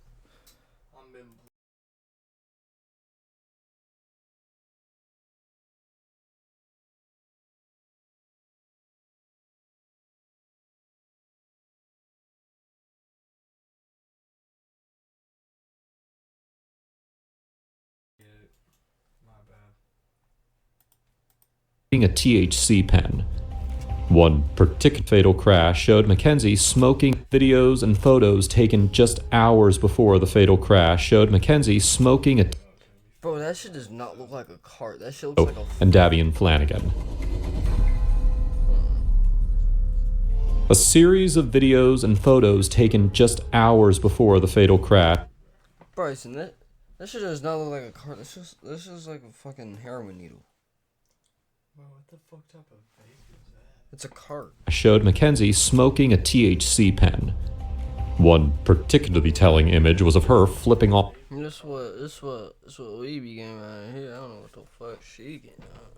A THC pen. One particular fatal crash showed Mackenzie smoking. Videos and photos taken just hours before the fatal crash showed Mackenzie smoking a. Bro, that shit does not look like a cart. That shit looks like a. And Davian Flanagan. A series of videos and photos taken just hours before the fatal crash. Bryson, that shit does not look like a cart. This is like a fucking heroin needle. Bro, what the fuck type of vape is that? It's a cart. Showed Mackenzie smoking a THC pen. One particularly telling image was of her flipping off. This what we be getting out here. I don't know what the fuck she getting out.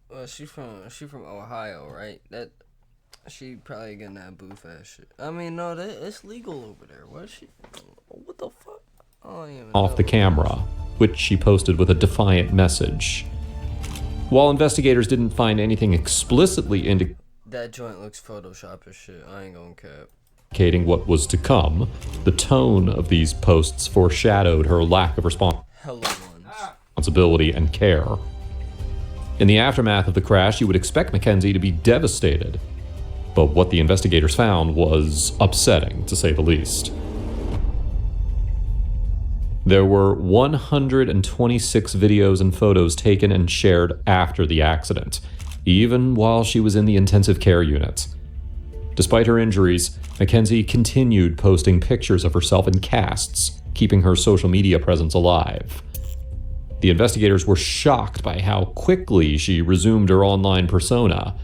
Well, she from Ohio, right? That she probably getting that booth ass shit. I mean, no, it's legal over there. What the fuck? I don't even Off know. the camera, which she posted with a defiant message. While investigators didn't find anything explicitly That joint looks Photoshop as shit. I ain't gonna cap. indicating what was to come, the tone of these posts foreshadowed her lack of responsibility and care. In the aftermath of the crash, you would expect Mackenzie to be devastated. But what the investigators found was upsetting, to say the least. There were 126 videos and photos taken and shared after the accident, even while she was in the intensive care unit. Despite her injuries, Mackenzie continued posting pictures of herself in casts, keeping her social media presence alive. The investigators were shocked by how quickly she resumed her online persona,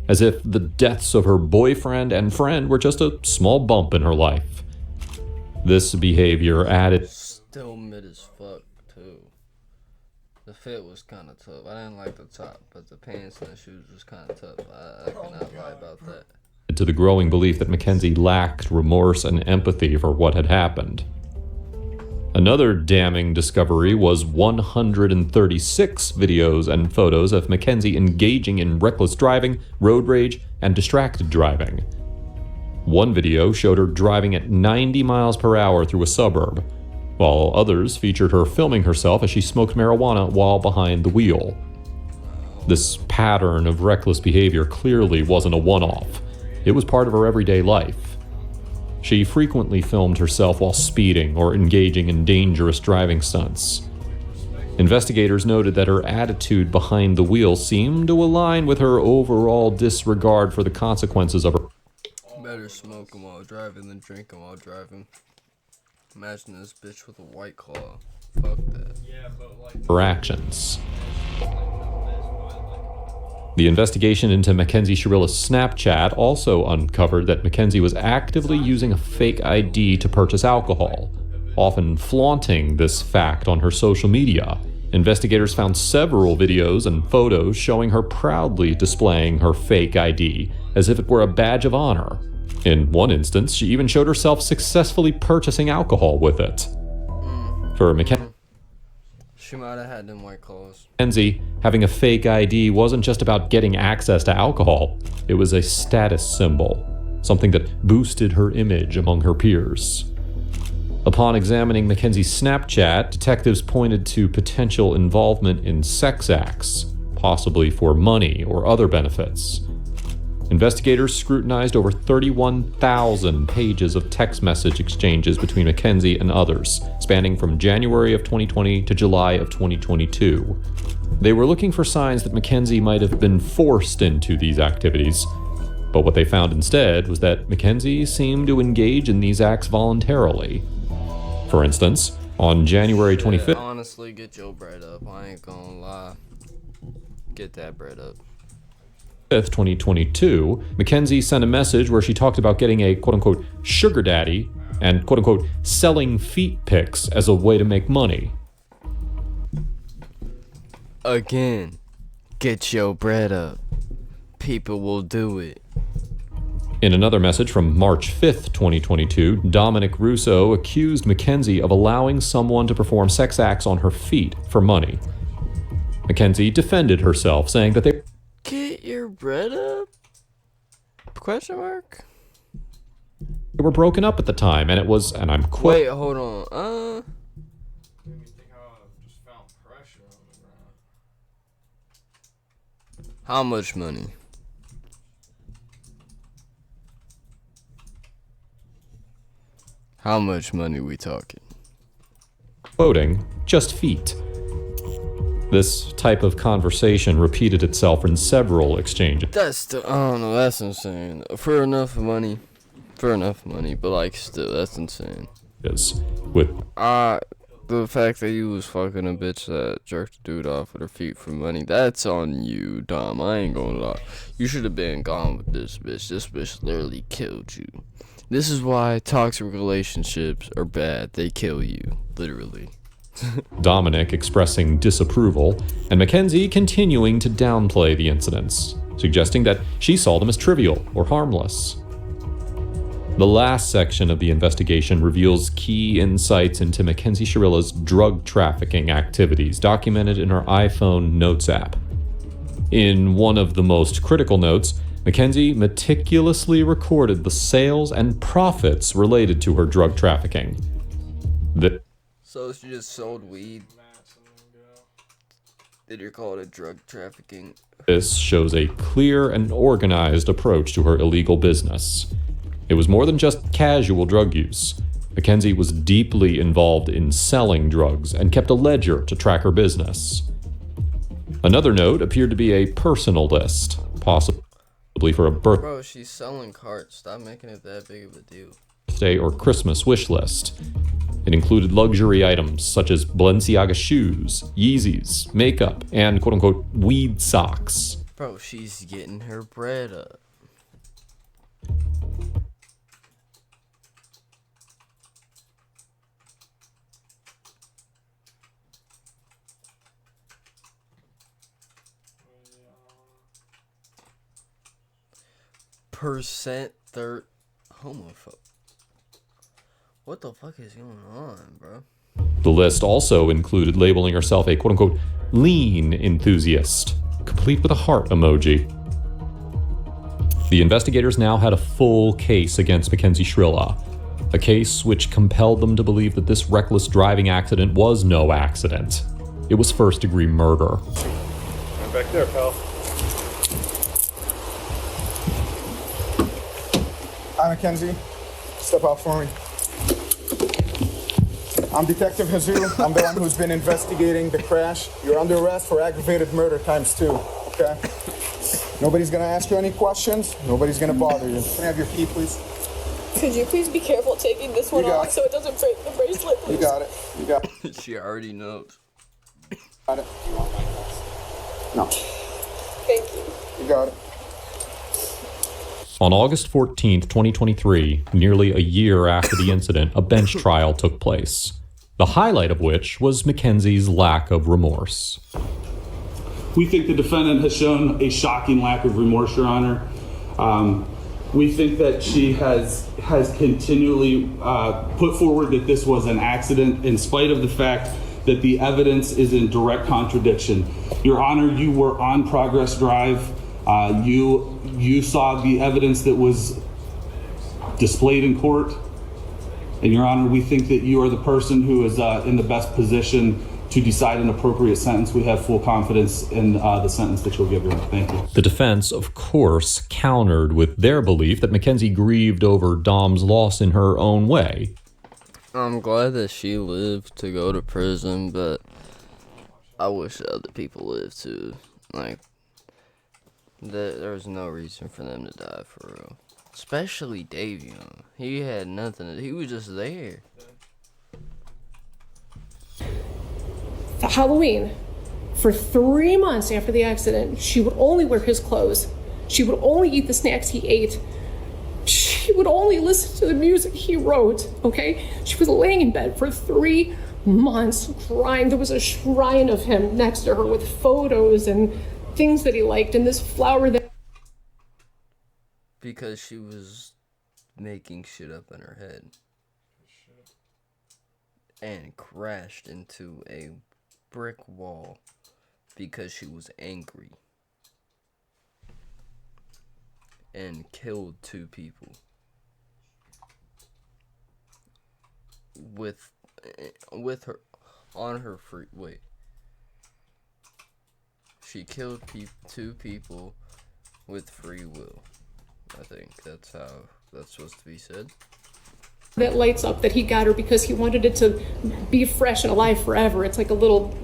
as if the deaths of her boyfriend and friend were just a small bump in her life. This behavior added. Still mid as fuck too. The fit was kind of tough. I didn't like the top, but the pants and the shoes was kind of tough. I cannot lie about that. To the growing belief that Mackenzie lacked remorse and empathy for what had happened. Another damning discovery was 136 videos and photos of Mackenzie engaging in reckless driving, road rage, and distracted driving. One video showed her driving at 90 miles per hour through a suburb, while others featured her filming herself as she smoked marijuana while behind the wheel. This pattern of reckless behavior clearly wasn't a one-off. It was part of her everyday life. She frequently filmed herself while speeding or engaging in dangerous driving stunts. Investigators noted that her attitude behind the wheel seemed to align with her overall disregard for the consequences of her. Better smoking while driving than drinking while driving. Imagine this bitch with a White Claw. Fuck that. Yeah, but like. Her actions. The investigation into Mackenzie Shirilla's Snapchat also uncovered that Mackenzie was actively using a fake ID to purchase alcohol, often flaunting this fact on her social media. Investigators found several videos and photos showing her proudly displaying her fake ID as if it were a badge of honor. In one instance, she even showed herself successfully purchasing alcohol with it. For She might have had them white claws. Mackenzie, having a fake ID wasn't just about getting access to alcohol. It was a status symbol, something that boosted her image among her peers. Upon examining Mackenzie's Snapchat, detectives pointed to potential involvement in sex acts, possibly for money or other benefits. Investigators scrutinized over 31,000 pages of text message exchanges between Mackenzie and others, spanning from January of 2020 to July of 2022. They were looking for signs that Mackenzie might have been forced into these activities, but what they found instead was that Mackenzie seemed to engage in these acts voluntarily. For instance, on January 25th... Yeah, honestly, get your bread up. I ain't gonna lie. Get that bread up. 2022, Mackenzie sent a message where she talked about getting a quote-unquote sugar daddy and quote-unquote selling feet pics as a way to make money. Again, get your bread up. People will do it. In another message from March 5th, 2022, Dominic Russo accused Mackenzie of allowing someone to perform sex acts on her feet for money. Mackenzie defended herself, saying that they Get your bread up? Question mark? They were broken up at the time, and it was, and I'm Wait, hold on. Made me think how I just found pressure on the ground. How much money? How much money we talking? quoting, just feet. This type of conversation repeated itself in several exchanges. I don't know, that's insane. For enough money, but like still, that's insane. With the fact that you was fucking a bitch that jerked a dude off with her feet for money, that's on you, Dom. I ain't gonna lie. You should have been gone with this bitch. This bitch literally killed you. This is why toxic relationships are bad. They kill you, literally. Dominic expressing disapproval, and Mackenzie continuing to downplay the incidents, suggesting that she saw them as trivial or harmless. The last section of the investigation reveals key insights into Mackenzie Shirilla's drug trafficking activities documented in her iPhone Notes app. In one of the most critical notes, Mackenzie meticulously recorded the sales and profits related to her drug trafficking. So she just sold weed? Did you call it drug trafficking? This shows a clear and organized approach to her illegal business. It was more than just casual drug use. Mackenzie was deeply involved in selling drugs and kept a ledger to track her business. Another note appeared to be a personal list, possibly for a birthday. Bro, she's selling carts. Stop making it that big of a deal. Or Christmas wish list. It included luxury items such as Balenciaga shoes, Yeezys, makeup, and quote-unquote weed socks. Bro, she's getting her bread up. Homophobe. What the fuck is going on, bro? The list also included labeling herself a quote-unquote lean enthusiast, complete with a heart emoji. The investigators now had a full case against Mackenzie Shirilla, a case which compelled them to believe that this reckless driving accident was no accident. It was first-degree murder. I'm back there, pal. Hi, Mackenzie. Step out for me. I'm Detective Jesus. I'm the one who's been investigating the crash. You're under arrest for aggravated murder ×2, okay? Nobody's gonna ask you any questions. Nobody's gonna bother you. Can I have your key, please? Could you please be careful taking this one off so it doesn't break the bracelet, please? You got it. You got it. She already knows. Got it. No. Thank you. You got it. On August 14th, 2023, nearly a year after the incident, a bench trial took place. The highlight of which was Mackenzie's lack of remorse. We think the defendant has shown a shocking lack of remorse, Your Honor. We think that she has continually put forward that this was an accident in spite of the fact that the evidence is in direct contradiction. Your Honor, you were on Progress Drive. You saw the evidence that was displayed in court. And Your Honor, we think that you are the person who is in the best position to decide an appropriate sentence. We have full confidence in the sentence that you'll give her. Thank you. The defense, of course, countered with their belief that Mackenzie grieved over Dom's loss in her own way. I'm glad that she lived to go to prison, but I wish other people lived too. Like, there was no reason for them to die for real. Especially Davion. He had nothing. He was just there. For Halloween, for 3 months after the accident, she would only wear his clothes. She would only eat the snacks he ate. She would only listen to the music he wrote, okay? She was laying in bed for 3 months crying. There was a shrine of him next to her with photos and things that he liked and this flower that... Because she was making shit up in her head. And crashed into a brick wall because she was angry. And killed 2 people. With her, on her free, wait. She killed 2 people with free will. I think that's how that's supposed to be said. That lights up that he got her because he wanted it to be fresh and alive forever. It's like a little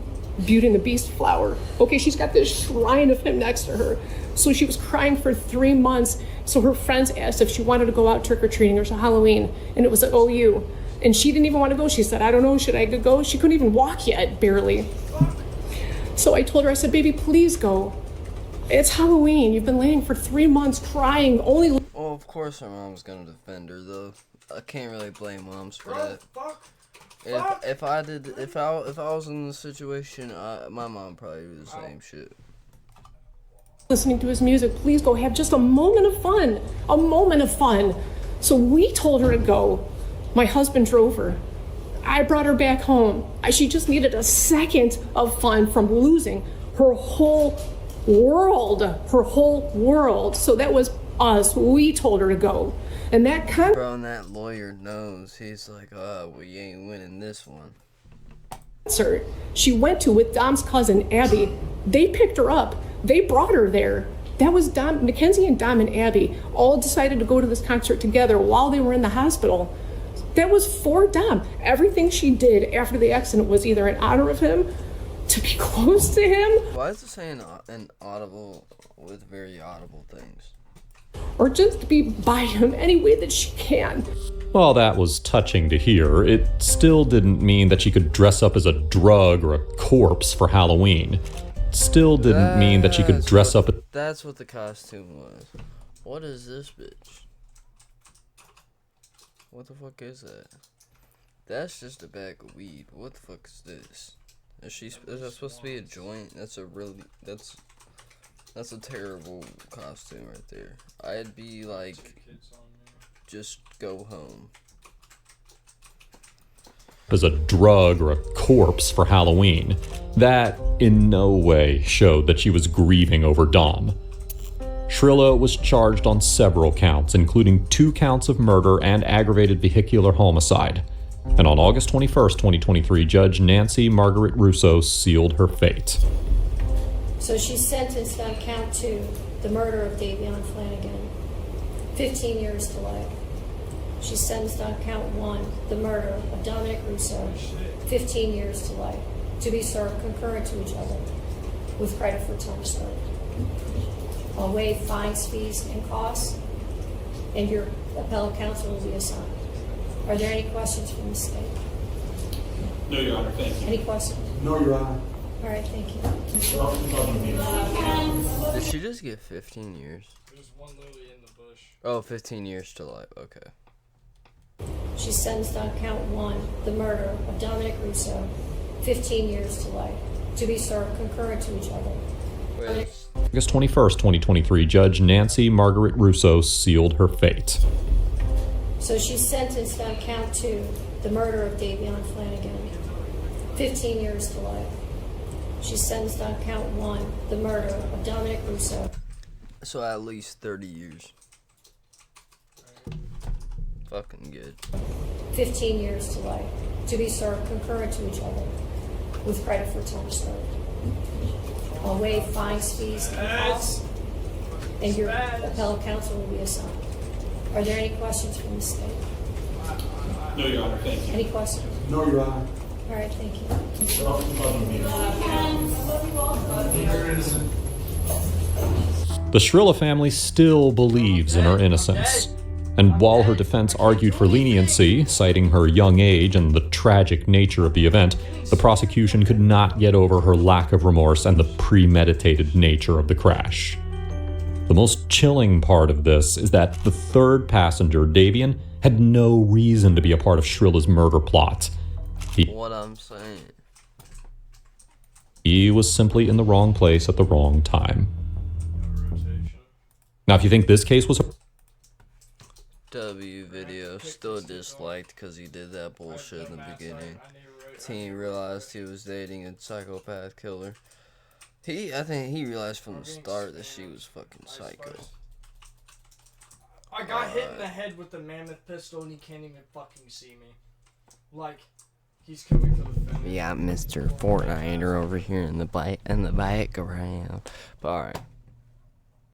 Beauty and the Beast flower. Okay, she's got this shrine of him next to her. So she was crying for 3 months. So her friends asked if she wanted to go out trick-or-treating or Halloween. And it was at OU. And she didn't even want to go. She said, I don't know, should I go? She couldn't even walk yet, barely. So I told her, I said, baby, please go. It's Halloween. You've been laying for 3 months crying. Only... Well, of course her mom's gonna defend her, though. I can't really blame moms for that. If I was in the situation, my mom probably would do the same shit. Listening to his music, please go have just a moment of fun. A moment of fun. So we told her to go. My husband drove her. I brought her back home. She just needed a second of fun from losing her whole world. Her whole world. So that was us. We told her to go. And that Bro, and that lawyer knows. He's like, oh, we ain't winning this one. concert she went to with Dom's cousin, Abby. They picked her up. They brought her there. That was Dom, Mackenzie and Dom and Abby all decided to go to this concert together while they were in the hospital. That was for Dom. Everything she did after the accident was either in honor of him, to be close to him. Why is it saying an audible with very audible things? Or just to be by him any way that she can. While that was touching to hear, it still didn't mean that she could dress up as a drug or a corpse for Halloween. It still didn't mean that she could dress up... That's what the costume was. What is this bitch? What the fuck is that? That's just a bag of weed. What the fuck is this? Is that supposed to be a joint? That's a terrible costume right there. I'd be like, just go home. as a drug or a corpse for Halloween. That in no way showed that she was grieving over Dom. Shrilla was charged on several counts, including 2 counts of murder and aggravated vehicular homicide. And on August 21st, 2023, Judge Nancy Margaret Russo sealed her fate. So she's sentenced on count 2, the murder of Davion Flanagan, 15 years to life. She's sentenced on count 1, the murder of Dominic Russo, 15 years to life, to be served concurrent to each other with credit for time served. I'll waive fines, fees, and costs, and your appellate counsel will be assigned. Are there any questions from the state? No, Your Honor, thank you. Any questions? No, Your Honor. All right, thank you. Did she just get 15 years? There's one literally in the bush. Oh, 15 years to life, okay. She's sentenced on count 1, the murder of Dominic Russo, 15 years to life, to be served concurrent to each other. Wait, August 21st, 2023, Judge Nancy Margaret Russo sealed her fate. So she's sentenced on count 2, the murder of Davion Flanagan, 15 years to life. She's sentenced on count 1, the murder of Dominic Russo. So at least 30 years. Fucking good. 15 years to life, to be served concurrent to each other, with credit for time served. I'll waive fines, fees, and costs, and your appellate counsel will be assigned. Are there any questions from the state? No, Your Honor, thank you. Any questions? No, Your Honor. All right, thank you. The Shrilla family still believes in her innocence. And while her defense argued for leniency, citing her young age and the tragic nature of the event, the prosecution could not get over her lack of remorse and the premeditated nature of the crash. The most chilling part of this is that the third passenger, Davion, had no reason to be a part of Shrilla's murder plot. What I'm saying. He was simply in the wrong place at the wrong time. Now, if you think this case was a W video still disliked because he did that bullshit in the beginning. He realized he was dating a psychopath killer. I think he realized from the start that she was fucking psycho. I got hit in the head with the mammoth pistol and he can't even fucking see me. Like, he's coming for the finish. We got Mr. Fortniter over here in the background. But alright.